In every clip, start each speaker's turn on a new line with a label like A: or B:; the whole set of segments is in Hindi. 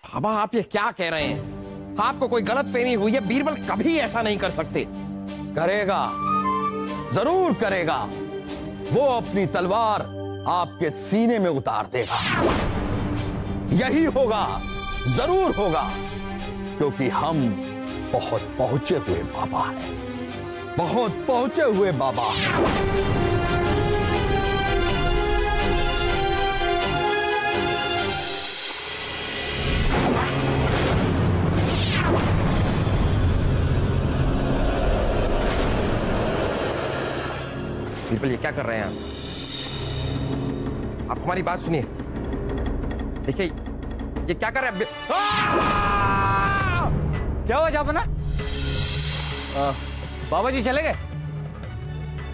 A: बाबा आप ये क्या कह रहे हैं? आपको कोई गलतफहमी हुई है। बीरबल कभी ऐसा नहीं कर सकते। करेगा, जरूर करेगा। वो अपनी तलवार आपके सीने में उतार देगा। यही होगा, जरूर होगा, क्योंकि हम बहुत पहुंचे हुए बाबा हैं, बहुत पहुंचे हुए बाबा हैं। बीरबल ये क्या कर रहे हैं आप हमारी बात सुनिए। देखिए ये क्या कर रहे हैं?
B: क्या हुआ जहापना? बाबा जी चले गए?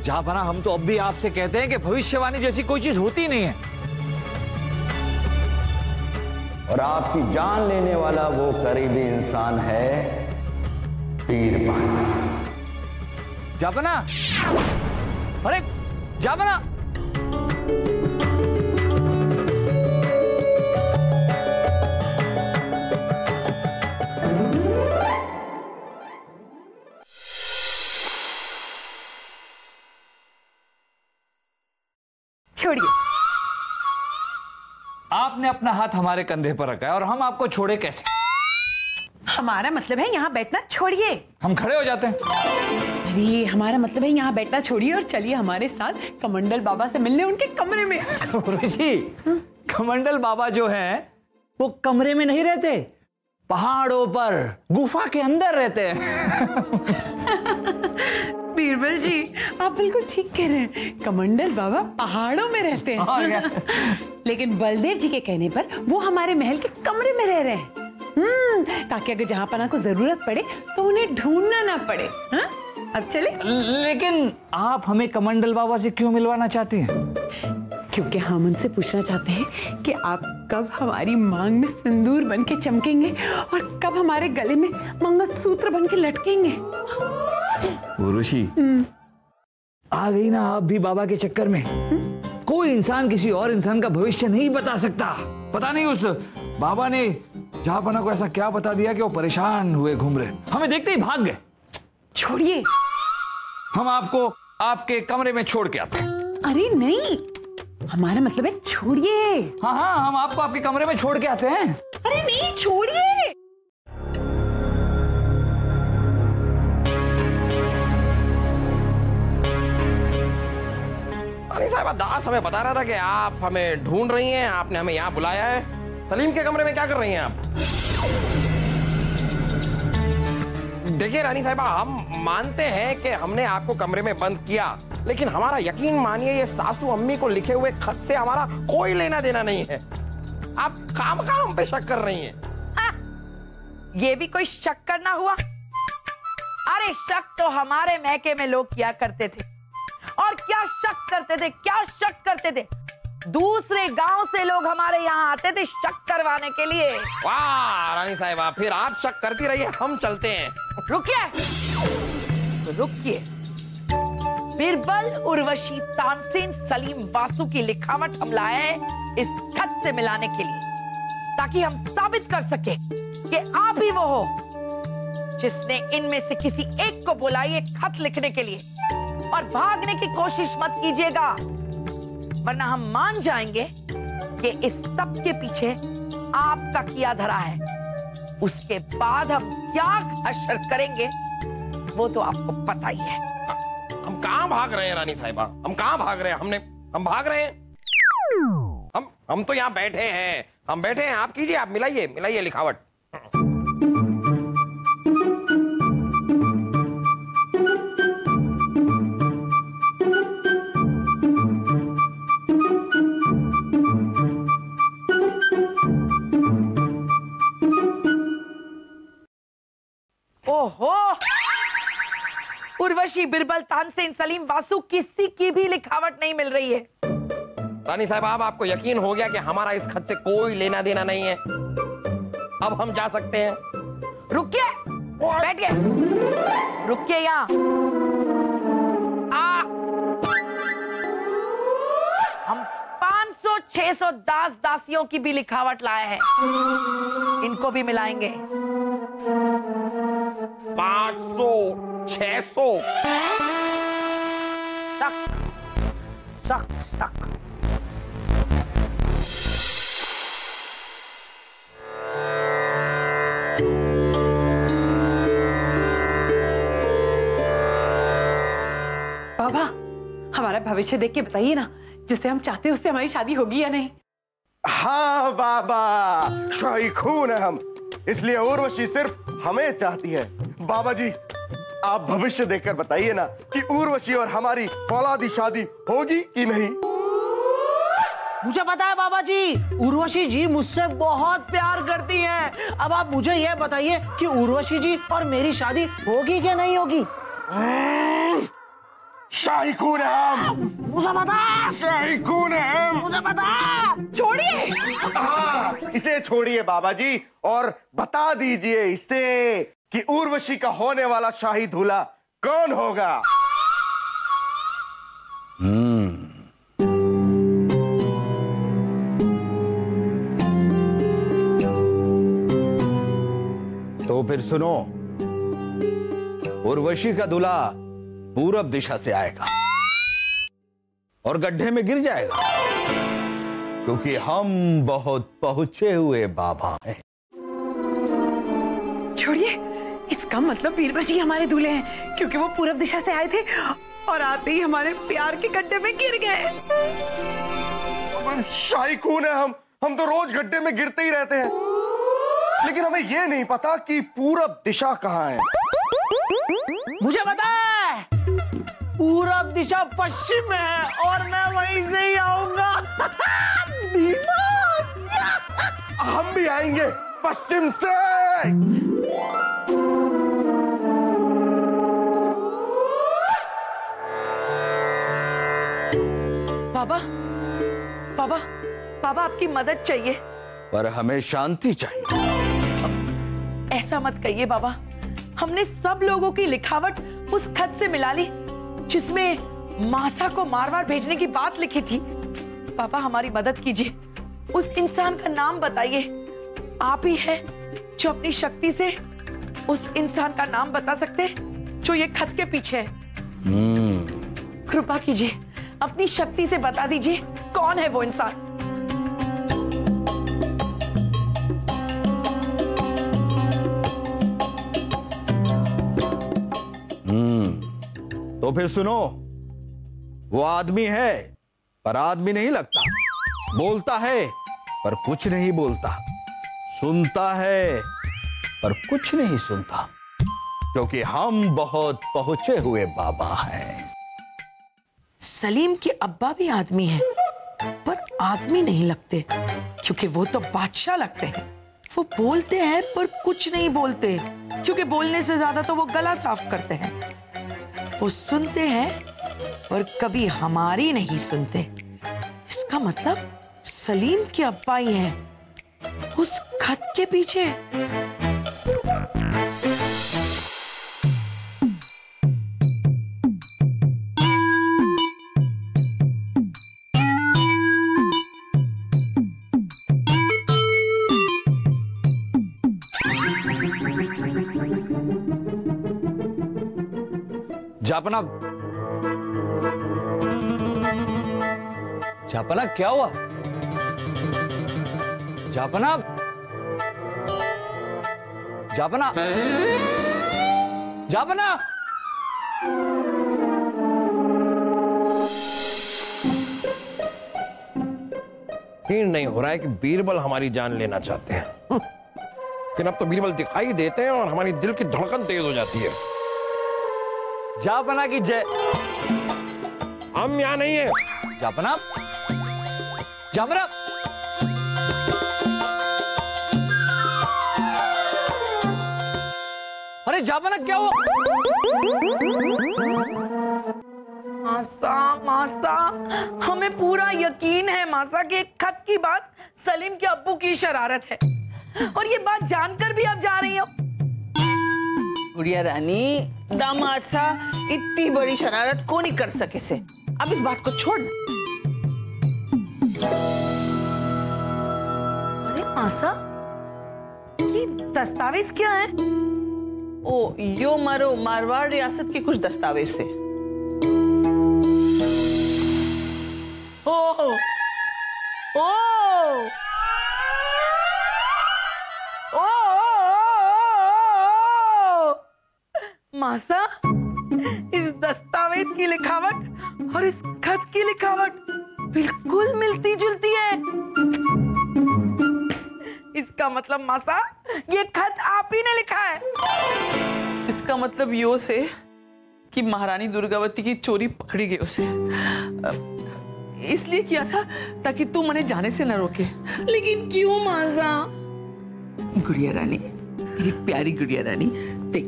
B: जहापना हम तो अब भी आपसे कहते हैं कि भविष्यवाणी जैसी कोई चीज होती नहीं है।
C: और आपकी जान लेने वाला वो करीबी इंसान है बीरबल।
B: जहापना, अरे जहापना,
D: छोड़िए।
B: आपने अपना हाथ हमारे कंधे पर रखा है और हम आपको छोड़े कैसे?
D: हमारा मतलब है यहाँ बैठना छोड़िए।
B: हम खड़े हो जाते हैं।
D: अरे हमारा मतलब है यहाँ बैठना छोड़िए और चलिए हमारे साथ कमंडल बाबा से मिलने उनके कमरे में।
B: ऋषि, कमंडल बाबा जो हैं वो कमरे में नहीं रहते, पहाड़ों पर गुफा के अंदर रहते हैं।
D: बीरबल जी आप बिल्कुल ठीक कह रहे हैं, कमंडल बाबा पहाड़ों में रहते हैं। लेकिन बलदेव जी के कहने पर वो हमारे महल के कमरे में रह रहे हैं, ताकि अगर जहांपना को जरूरत पड़े तो उन्हें ढूंढना ना पड़े। हाँ? अब चले।
B: लेकिन आप हमें कमंडल बाबा से क्यों मिलवाना चाहती हैं?
D: क्योंकि हम उनसे पूछना चाहते हैं कि आप कब हमारी मांग में सिंदूर बन के चमकेंगे और कब हमारे गले में मंगलसूत्र बन के लटकेंगे।
B: ऋषि, आ गई ना आप भी बाबा के चक्कर में। कोई इंसान किसी और इंसान का भविष्य नहीं बता सकता। पता नहीं उस बाबा ने जहांपना को ऐसा क्या बता दिया कि वो परेशान हुए घूम रहे, हमें देखते ही भाग गए।
D: छोड़िए,
B: हम आपको आपके कमरे में छोड़ के आते हैं।
D: अरे नहीं, हमारा मतलब है छोड़िए।
B: हाँ हाँ, हम आपको आपके कमरे में छोड़ के आते हैं।
D: अरे नहीं, छोड़िए।
A: रानी साहब दास हमें बता रहा था कि आप हमें ढूंढ रही हैं, आपने हमें यहाँ बुलाया है। सलीम के कमरे में क्या कर रही हैं आप? देखिए रानी साहिबा, हम मानते हैं कि हमने आपको कमरे में बंद किया, लेकिन हमारा यकीन मानिए ये सासू अम्मी को लिखे हुए खत से हमारा कोई लेना देना नहीं है। आप काम हम पे शक कर रही हैं।
E: ये भी कोई शक करना हुआ? अरे शक तो हमारे महके में लोग किया करते थे। और क्या शक करते थे, क्या शक करते थे? दूसरे गांव से लोग हमारे यहाँ आते थे शक करवाने के लिए।
A: वाह रानी साहिबा, फिर आप शक करती रहिए, हम चलते हैं।
E: रुकिए, तो रुकिए। बीरबल, उर्वशी, तानसेन, सलीम, वासु की लिखावट हम लाए हैं इस खत से मिलाने के लिए, ताकि हम साबित कर सके कि आप ही वो हो जिसने इनमें से किसी एक को बोला ये खत लिखने के लिए। और भागने की कोशिश मत कीजिएगा, वरना हम मान जाएंगे कि इस सब के पीछे आपका किया धरा है। उसके बाद हम क्या हश्र करेंगे वो तो आपको पता ही है।
A: हम कहाँ भाग रहे हैं रानी साहिबा, हम कहाँ भाग रहे हैं? हम भाग रहे हैं? हम तो यहाँ बैठे हैं, हम बैठे हैं। आप कीजिए, आप मिलाइए लिखावट।
E: ओहो, उर्वशी, बिरबल, तानसेन, सलीम, वासु, किसी की भी लिखावट नहीं मिल रही है।
A: रानी साहब, अब आपको यकीन हो गया कि हमारा इस खत से कोई लेना देना नहीं है। अब हम जा सकते हैं।
E: रुकिए, बैठ गए, रुकिए यहाँ। 600 दास दासियों की भी लिखावट लाया है, इनको भी मिलाएंगे।
A: 500, 600
E: तक तक तक।
D: बाबा, हमारा भविष्य देख के बताइए ना, जिससे हम चाहते हैं उससे हमारी शादी होगी या नहीं।
F: हाँ बाबा, शाही खून है हम, इसलिए उर्वशी सिर्फ हमें चाहती है। बाबा जी, आप भविष्य देखकर बताइए ना कि उर्वशी और हमारी औलादी शादी होगी कि नहीं।
G: मुझे पता है बाबा जी, उर्वशी जी मुझसे बहुत प्यार करती हैं। अब आप मुझे यह बताइए कि उर्वशी जी और मेरी शादी होगी कि नहीं होगी।
F: शाही खून है हम,
G: मुझे पता,
F: शाही खून है हम,
G: मुझे पता।
E: छोड़िए,
F: हाँ, इसे छोड़िए बाबा जी और बता दीजिए इसे कि उर्वशी का होने वाला शाही दूल्हा कौन होगा।
A: तो फिर सुनो, उर्वशी का दूल्हा पूरब दिशा से आएगा और गड्ढे में गिर जाएगा, क्योंकि हम बहुत पहुंचे हुए बाबा हैं।
D: छोड़िए, इसका मतलब बीरबल जी हमारे दूल्हे हैं, क्योंकि वो पूरब दिशा से आए थे और आते ही हमारे प्यार के गड्ढे में गिर गए।
F: शाही खून है हम तो रोज गड्ढे में गिरते ही रहते हैं, लेकिन हमें यह नहीं पता कि पूरब दिशा कहाँ है।
G: मुझे पता है, पूरब दिशा पश्चिम में है और मैं वहीं से ही आऊंगा।
F: हम भी आएंगे पश्चिम से।
E: बाबा बाबा बाबा, आपकी मदद चाहिए।
A: पर हमें शांति चाहिए।
E: ऐसा मत कहिए बाबा, हमने सब लोगों की लिखावट उस खत से मिला ली जिसमें मासा को मारवाड़ भेजने की बात लिखी थी। पापा, हमारी मदद कीजिए, उस इंसान का नाम बताइए। आप ही है जो अपनी शक्ति से उस इंसान का नाम बता सकते हैं जो ये खत के पीछे है। कृपा कीजिए, अपनी शक्ति से बता दीजिए कौन है वो इंसान।
A: तो फिर सुनो, वो आदमी है पर आदमी नहीं लगता, बोलता है पर कुछ नहीं बोलता, सुनता है पर कुछ नहीं सुनता, क्योंकि हम बहुत पहुंचे हुए बाबा हैं।
E: सलीम के अब्बा भी आदमी हैं, पर आदमी नहीं लगते, क्योंकि वो तो बादशाह लगते हैं। वो बोलते हैं पर कुछ नहीं बोलते, क्योंकि बोलने से ज्यादा तो वो गला साफ करते हैं। वो सुनते हैं पर कभी हमारी नहीं सुनते। इसका मतलब सलीम के अब्बा ही हैं उस खत के पीछे।
B: जापना, जापना क्या हुआ? जापना, जापना, जापना।
A: यकीन नहीं हो रहा है कि बीरबल हमारी जान लेना चाहते हैं, लेकिन अब तो बीरबल दिखाई देते हैं और हमारी दिल की धड़कन तेज हो जाती है।
B: जापना की जय।
A: हम यहां नहीं है।
B: जापना, जापना, अरे जापना क्या हुआ?
E: मासा, मासा, हमें पूरा यकीन है मासा के खत की बात सलीम के अब्बू की शरारत है, और ये बात जानकर भी आप जा रही हो।
G: गुड़िया रानी, दामाद सा इतनी बड़ी शरारत को नहीं कर सके से। अब इस बात को छोड़।
E: मासा, ये दस्तावेज क्या है?
H: ओ यो मारो मारवाड़ रियासत के कुछ दस्तावेज थे।
E: ओ ओ ओ मासा, इस दस्तावेज की लिखावट और इस खत की लिखावट बिल्कुल मिलती जुलती है। इसका मतलब मासा, ये खत आप ही ने लिखा है।
H: इसका मतलब यो से कि महारानी दुर्गावती की चोरी पकड़ी गई उसे। इसलिए किया था ताकि तू मने जाने से न रोके।
E: लेकिन क्यों मासा?
H: गुड़िया रानी, मेरी प्यारी गुड़िया रानी, देख,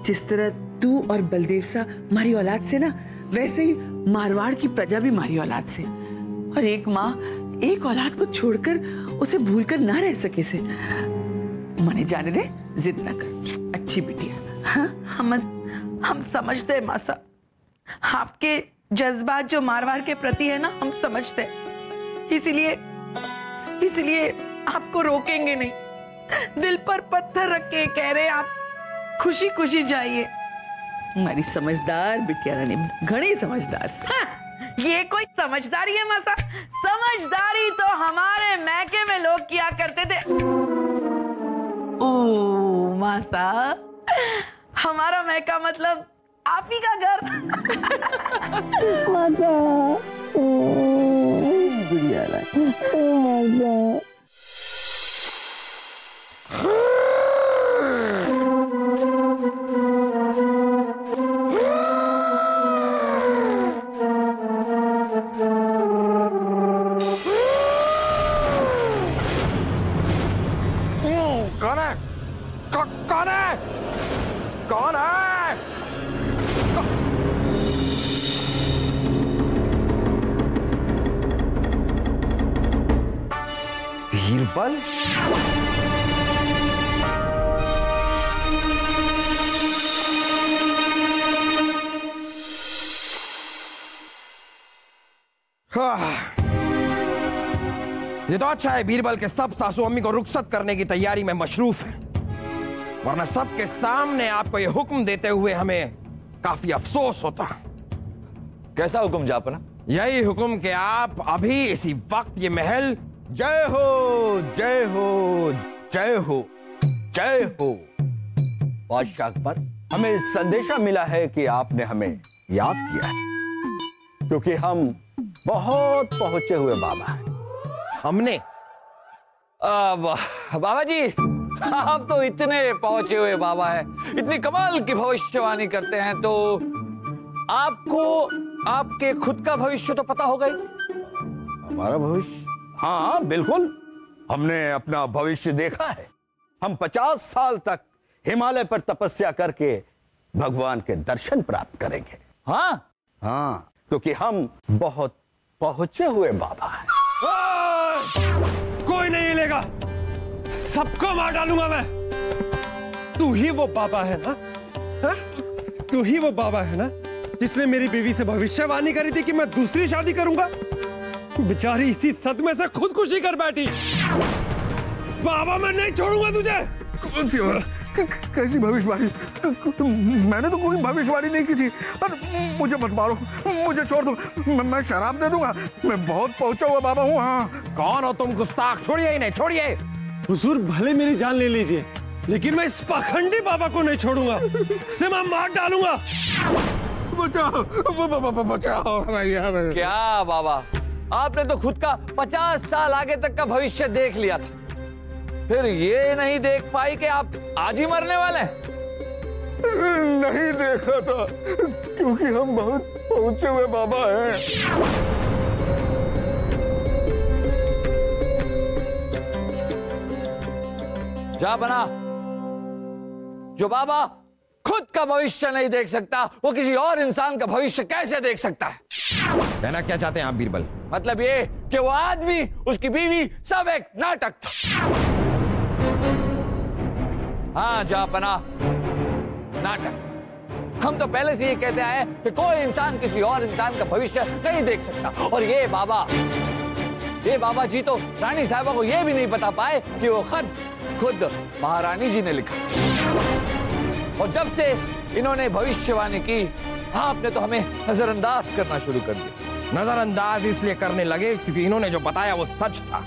H: जिस तरह तू और बलदेव सा हमारी औलाद से ना, वैसे ही मारवाड़ की प्रजा भी हमारी औलाद से। और एक माँ एक औलाद को छोड़कर उसे भूलकर ना रह सके से। मने जाने दे, जिद न कर, अच्छी बिटिया। हाँ?
E: हम समझते हैं मासा, आपके जज्बात जो मारवाड़ के प्रति है ना, हम समझते हैं। इसीलिए आपको रोकेंगे नहीं। दिल पर पत्थर रख के कह रहे आप खुशी खुशी जाइए।
H: हमारी समझदार बिटिया रानी, घनी समझदार से।
E: हाँ, ये कोई समझदारी है मासा? समझदारी तो हमारे मैके में लोग किया करते थे। ओ मासा, हमारा मैका मतलब आप ही का घर। मासा,
C: गुड़िया रानी, मासा।
A: कौन है? बीरबल? ये तो अच्छा है बीरबल के सब सासू अम्मी को रुखसत करने की तैयारी में मशरूफ है, वरना सबके सामने आपको ये हुक्म देते हुए हमें काफी अफसोस होता।
B: कैसा हुक्म जापना?
A: यही हुक्म कि आप अभी इसी वक्त ये महल जय हो जय हो जय हो जय हो।
C: बादशाह अकबर, हमें संदेशा मिला है कि आपने हमें याद किया है, क्योंकि हम बहुत पहुंचे हुए बाबा हैं।
A: हमने
B: बाबा जी, आप तो इतने पहुंचे हुए बाबा हैं, इतनी कमाल की भविष्यवाणी करते हैं, तो आपको आपके खुद का भविष्य तो पता होगा ही।
C: हमारा भविष्य? हाँ बिल्कुल, हमने अपना भविष्य देखा है। हम 50 साल तक हिमालय पर तपस्या करके भगवान के दर्शन प्राप्त करेंगे।
B: हाँ
C: हाँ, क्योंकि हम बहुत पहुंचे हुए बाबा हैं।
F: कोई नहीं हिलेगा, सबको मार डालूंगा मैं। तू ही वो बाबा है ना? हा? तू ही वो बाबा है ना जिसने मेरी बीवी से भविष्यवाणी करी थी कि मैं दूसरी शादी करूंगा? बेचारी इसी सदमे से खुदकुशी कर बैठी। बाबा, मैं नहीं छोड़ूंगा तुझे।
C: कैसी भविष्यवाणी? मैंने तो कोई भविष्यवाणी नहीं की थी। मुझे मत मारो, मुझे छोड़ दो, मैं शराब दे दूंगा। मैं बहुत पहुंचा हुआ बाबा हूँ। हाँ।
A: कौन हो तुम गुस्ताख? छोड़िए ही नहीं, छोड़िए।
F: हुजूर, भले मेरी जान ले लीजिए, लेकिन मैं इस पाखंडी बाबा को नहीं छोड़ूंगा, इसे मैं मार डालूंगा।
C: बचाओ, बचाओ।
B: क्या बाबा, आपने तो खुद का 50 साल आगे तक का भविष्य देख लिया था, फिर ये नहीं देख पाई कि आप आज ही मरने वाले हैं?
C: नहीं देखा था, क्योंकि हम बहुत पहुंचे हुए बाबा हैं।
B: जा बना, जो बाबा खुद का भविष्य नहीं देख सकता, वो किसी और इंसान का भविष्य कैसे देख सकता है?
A: कहना क्या चाहते हैं आप बीरबल?
B: मतलब ये कि वो आदमी, उसकी बीवी, सब एक नाटक था। हाँ जापना, नाटक। हम तो पहले से ये कहते आए हैं कि कोई इंसान किसी और इंसान का भविष्य नहीं देख सकता, और ये बाबा ये बाबा जी तो रानी साहबा को ये भी नहीं बता पाए कि वो खत खुद महारानी जी ने लिखा। और जब से इन्होंने भविष्यवाणी की, आपने तो हमें नजरअंदाज करना शुरू कर दिया।
A: नजरअंदाज इसलिए करने लगे क्योंकि इन्होंने जो बताया वो सच था।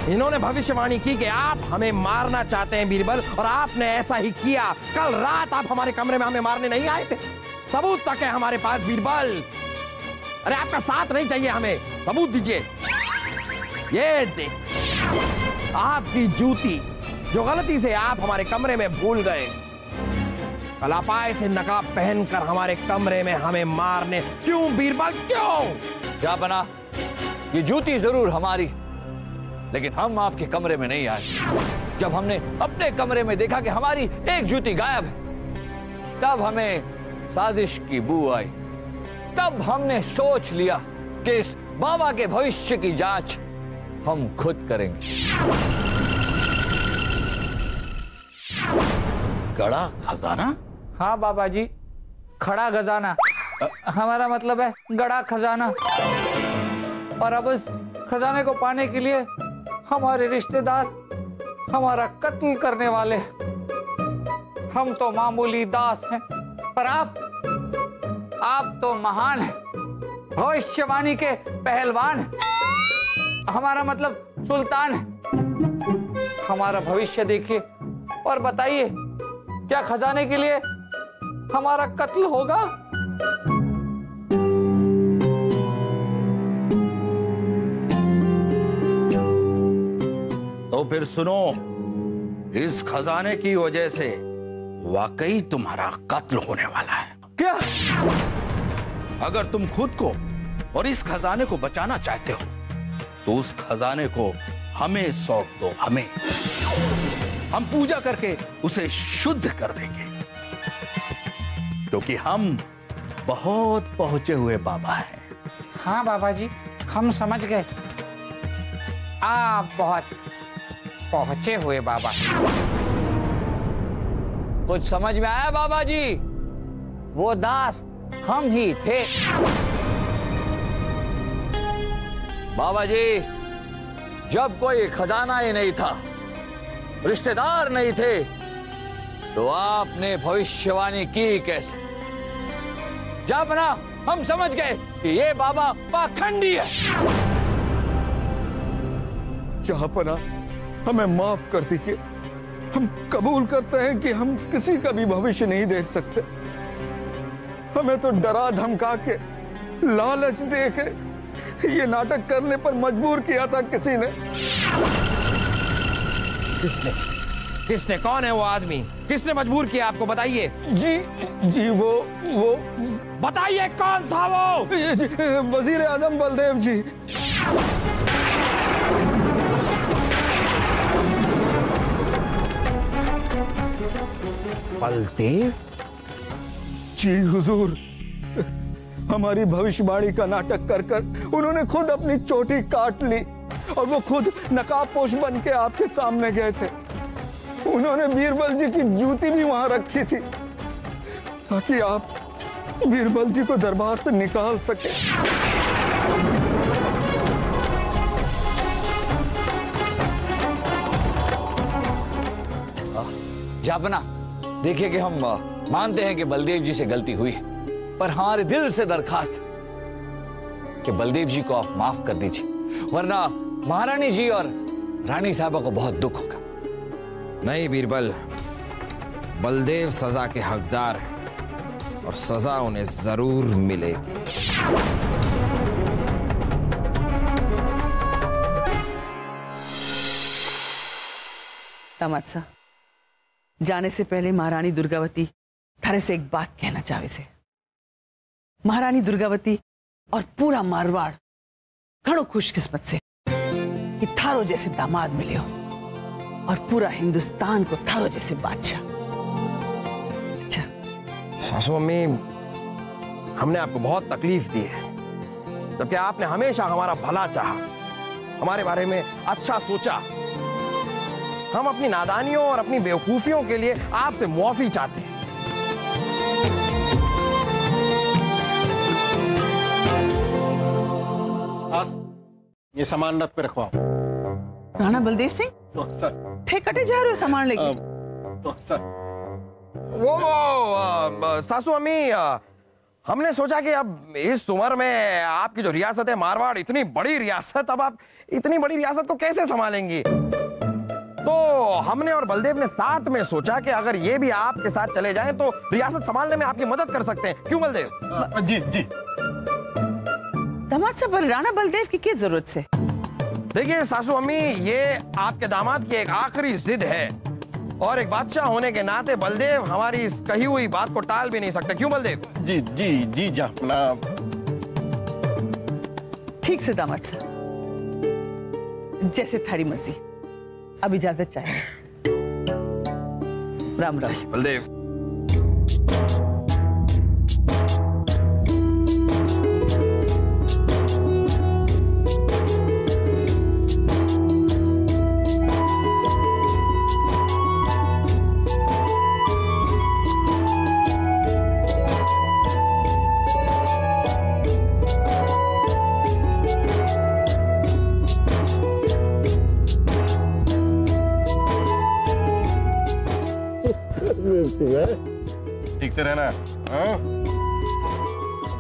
A: इन्होंने भविष्यवाणी की कि आप हमें मारना चाहते हैं बीरबल, और आपने ऐसा ही किया। कल रात आप हमारे कमरे में हमें मारने नहीं आए थे। सबूत तक है हमारे पास बीरबल। अरे आपका साथ नहीं चाहिए हमें, सबूत दीजिए। ये देख, आपकी जूती जो गलती से आप हमारे कमरे में भूल गए। कल आप आए थे नकाब पहनकर हमारे कमरे में हमें मारने। क्यों बीरबल, क्यों?
B: जा बना, ये जूती जरूर हमारी, लेकिन हम आपके कमरे में नहीं आए। जब हमने अपने कमरे में देखा कि हमारी एक जूती गायब है, तब हमें साजिश की बू आई। तब हमने सोच लिया कि इस बाबा के भविष्य की जांच हम खुद करेंगे।
C: गड़ा खजाना?
B: हाँ बाबा जी, खड़ा खजाना। हमारा मतलब है गड़ा खजाना। और अब उस खजाने को पाने के लिए हमारे रिश्तेदार हमारा कत्ल करने वाले। हम तो मामूली दास हैं, पर आप तो महान हैं, भविष्यवाणी के पहलवान हैं। हमारा मतलब सुल्तान है। हमारा भविष्य देखिए और बताइए, क्या खजाने के लिए हमारा कत्ल होगा?
C: तो फिर सुनो, इस खजाने की वजह से वाकई तुम्हारा कत्ल होने वाला है।
B: क्या?
C: अगर तुम खुद को और इस खजाने को बचाना चाहते हो तो उस खजाने को हमें सौंप दो। हमें, हम पूजा करके उसे शुद्ध कर देंगे, क्योंकि हम बहुत पहुंचे हुए बाबा हैं।
I: हाँ बाबा जी, हम समझ गए, आप बहुत पहुंचे हुए बाबा।
B: कुछ समझ में आया बाबा जी? वो दास हम ही थे। बाबा जी, जब कोई खजाना ही नहीं था, रिश्तेदार नहीं थे, तो आपने भविष्यवाणी की कैसे? जब ना हम समझ गए कि ये बाबा पाखंडी है।
C: जहांपना, हमें माफ कर दीजिए। हम कबूल करते हैं कि हम किसी का भी भविष्य नहीं देख सकते। हमें तो डरा धमका के, लालच दे के ये नाटक करने पर मजबूर किया था किसी ने।
A: किसने? कौन है वो आदमी? किसने मजबूर किया आपको? बताइए।
C: जी वो
A: बताइए कौन था वो?
C: वजीर आजम बलदेव जी।
A: बलदेव
C: जी हुजूर, हमारी भविष्यवाणी का नाटक कर कर उन्होंने खुद अपनी चोटी काट ली, और वो खुद नकाबपोश बन के आपके सामने गए थे। उन्होंने बीरबल जी की जूती भी वहां रखी थी ताकि आप बीरबल जी को दरबार से निकाल सके।
B: जापना, देखिए कि हम मानते हैं कि बलदेव जी से गलती हुई, पर हमारे दिल से दरखास्त है कि बलदेव जी को आप माफ कर दीजिए, वरना महारानी जी और रानी साहबा को बहुत दुख होगा।
A: नहीं बीरबल, बलदेव सजा के हकदार हैं और सजा उन्हें जरूर मिलेगी।
H: तमत्सा, जाने से पहले महारानी दुर्गावती थारे से एक बात कहना चाहे से। महारानी दुर्गावती और पूरा मारवाड़ घणो खुशकिस्मत से कि थारो जैसे दामाद मिले हो, और पूरा हिंदुस्तान को थारो जैसे बादशाह। अच्छा
A: सासू अम्मी, हमने आपको बहुत तकलीफ दी है, जबकि आपने हमेशा हमारा भला चाहा, हमारे बारे में अच्छा सोचा। हम अपनी नादानियों और अपनी बेवकूफियों के लिए आपसे मुआफी चाहते हैं।
F: ये सामान रथ पे रखवाओ।
H: राणा बलदेव सिंह,
F: तो सर,
H: ठेकटे जा रहे हो सामान लेके?
F: तो सर,
A: वो सासू अम्मी, हमने सोचा कि अब इस उम्र में आपकी जो रियासत है मारवाड़, इतनी बड़ी रियासत, अब आप इतनी बड़ी रियासत को कैसे संभालेंगी? तो हमने और बलदेव ने साथ में सोचा कि अगर ये भी आपके साथ चले जाएं तो रियासत संभालने में आपकी मदद कर सकते हैं। क्यों बलदेव?
F: जी जी।
H: दामाद साहब, राणा बलदेव की क्या जरूरत है?
A: देखिए सासू अम्मी, ये आपके दामाद की एक आखिरी जिद है और एक बादशाह होने के नाते बलदेव हमारी इस कही हुई बात को टाल भी नहीं सकते। क्यों बलदेव?
F: जी जी जी जनाब।
H: ठीक से दामाद साहब, जैसे थारी मर्जी। अब इजाजत चाहिए। राम राम।
A: बलदेव।
F: ठीक से रहना।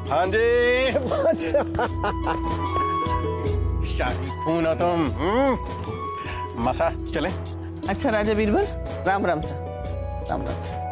F: भांजे, शाही खून हो तुम। मसा चले।
H: अच्छा राजा बीरबल, राम राम सा, राम राम सा।